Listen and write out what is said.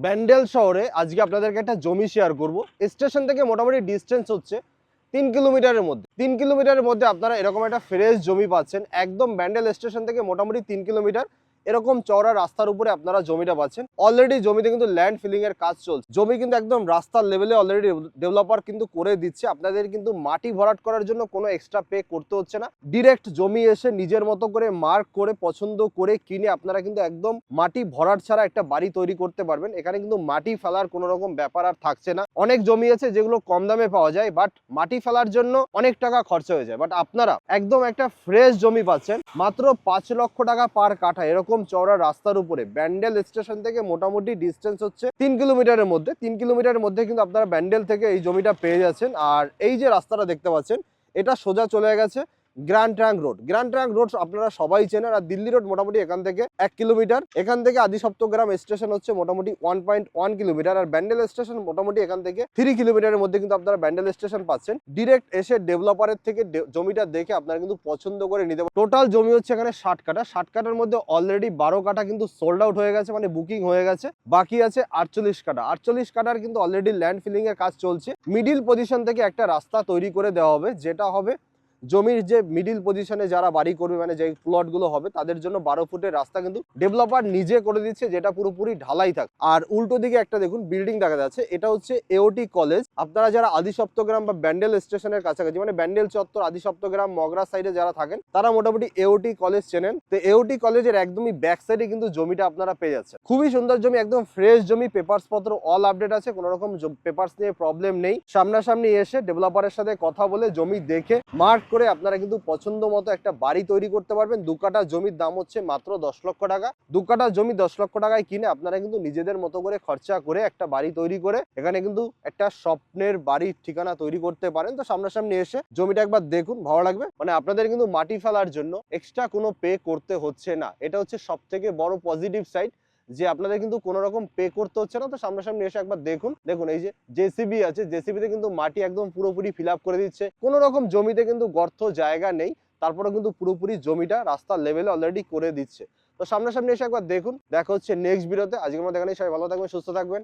ব্যান্ডেল শহরে আজকে আপনাদেরকে একটা জমি শেয়ার করব। স্টেশন থেকে মোটামুটি ডিস্টেন্স হচ্ছে 3 কিলোমিটারের মধ্যে। 3 কিলোমিটারের মধ্যে আপনারা এরকম একটা ফ্রেশ জমি পাচ্ছেন। একদম ব্যান্ডেল স্টেশন থেকে মোটামুটি 3 কিলোমিটার এরকম চওড়া রাস্তার উপরে আপনারা জমিটা পাচ্ছেন। অলরেডি জমিতে কিন্তু ল্যান্ড ফিলিং এর কাজ চলছে। জমি কিন্তু একদম রাস্তার লেভেলে অলরেডি ডেভেলপার কিন্তু করে দিচ্ছে। আপনাদের কিন্তু মাটি ভরাট করার জন্য কোনো এক্সট্রা পে করতে হচ্ছে না। ডিরেক্ট জমি এসে নিজের মতো করে মার্ক করে পছন্দ করে কিনে আপনারা কিন্তু একদম মাটি ভরাট ছাড়া একটা বাড়ি তৈরি করতে পারবেন। এখানে কিন্তু মাটি ফেলার কোনো রকম ব্যাপার আর থাকছে না। অনেক জমি আছে যেগুলো কম দামে পাওয়া যায়, বাট মাটি ফেলার জন্য অনেক টাকা খরচা হয়ে যায়। বাট আপনারা একদম একটা ফ্রেশ জমি পাচ্ছেন মাত্র 5 লক্ষ টাকা পার কাঠা এরকম চওড়া রাস্তার উপরে। ব্যান্ডেল স্টেশন থেকে মোটামুটি ডিস্টেন্স হচ্ছে 3 কিলোমিটারের মধ্যে। 3 কিলোমিটারের মধ্যে কিন্তু আপনারা ব্যান্ডেল থেকে এই জমিটা পেয়ে যাচ্ছেন। আর এই যে রাস্তাটা দেখতে পাচ্ছেন, এটা সোজা চলে গেছে grand trunk road. Grand trunk road আপনারা সবাই চেনেন। আর দিল্লি রোড মোটামুটি এখান থেকে 1 কিলোমিটার। এখান থেকে আদি সপ্তগ্রাম স্টেশন হচ্ছে মোটামুটি 1.1 কিলোমিটার। আর ব্যান্ডেল স্টেশন মোটামুটি এখান থেকে 3 কিলোমিটারের মধ্যে কিন্তু আপনারা ব্যান্ডেল স্টেশন পাচ্ছেন। ডিরেক্ট এসে ডেভেলপারের থেকে জমিটা দেখে আপনারা কিন্তু পছন্দ করে নিতে পারেন। টোটাল জমি হচ্ছে এখানে 60 কাঠা। 60 কাঠার মধ্যে অলরেডি 12 কাঠা কিন্তু সোল্ড আউট হয়ে গেছে, মানে বুকিং হয়ে গেছে। বাকি আছে 48 কাঠা। 48 কাঠার কিন্তু অলরেডি ল্যান্ড ফিলিং এর কাজ চলছে। মিডিল পজিশন থেকে একটা রাস্তা তৈরি করে দেওয়া হবে, যেটা হবে জমির যে মিডিল পজিশনে যারা বাড়ি করবে, মানে যে প্লট গুলো হবে তাদের জন্য 12 ফুটের রাস্তা কিন্তু ডেভেলপার নিজে করে দিচ্ছে, যেটা পুরোপুরি ঢালাই থাকে। আর উল্টো দিকে একটা দেখুন বিল্ডিং দেখা যাচ্ছে, এটা হচ্ছে এওটি কলেজ। আপনারা যারা আদি সপ্তগ্রাম বা ব্যান্ডেল স্টেশনের কাছাকাছি, মানে ব্যান্ডেল চত্বর, আদি সপ্তগ্রাম, মগরা সাইডে যারা থাকেন তারা মোটামুটি এওটি কলেজ চেনেন। তো এওটি কলেজের একদমই ব্যাক সাইডে কিন্তু জমিটা আপনারা পেয়ে যাচ্ছেন। খুবই সুন্দর জমি, একদম ফ্রেশ জমি। পেপারস পত্র অল আপডেট আছে, কোনো রকম পেপারস নিয়ে প্রবলেম নেই। সামনাসামনি এসে ডেভেলপারের সাথে কথা বলে জমি দেখে মার্ক করে আপনারা কিন্তু পছন্দ মতো একটা বাড়ি তৈরি করতে পারবেন। 2 কাঠা জমির দাম হচ্ছে মাত্র 10 লক্ষ টাকা। 2 কাঠা জমি 10 লক্ষ টাকায় কিনে আপনারা কিন্তু নিজেদের মতো করে খরচা করে একটা বাড়ি তৈরি করে এখানে কিন্তু একটা স্বপ্নের বাড়ির ঠিকানা তৈরি করতে পারেন। তো সামনাসামনি এসে জমিটা একবার দেখুন, ভালো লাগবে। মানে আপনাদের কিন্তু মাটি ফেলার জন্য এক্সট্রা কোনো পে করতে হচ্ছে না। এটা হচ্ছে সব থেকে বড় পজিটিভ সাইড, যে আপনাদের কিন্তু কোনো রকম পে করতে হচ্ছে না। তো সামনাসামনি এসে একবার দেখুন। দেখুন এই যে জেসিবি আছে, জেসিবিতে কিন্তু মাটি একদম পুরোপুরি ফিল আপ করে দিচ্ছে। কোনো রকম জমিতে কিন্তু গর্ত জায়গা নেই, তারপরে কিন্তু পুরোপুরি জমিটা রাস্তার লেভেলে অলরেডি করে দিচ্ছে। তো সামনাসামনি এসে একবার দেখুন। দেখা হচ্ছে নেক্সট ভিডিওতে। আজকের মতো এখানেই, সবাই ভালো থাকবেন, সুস্থ থাকবেন।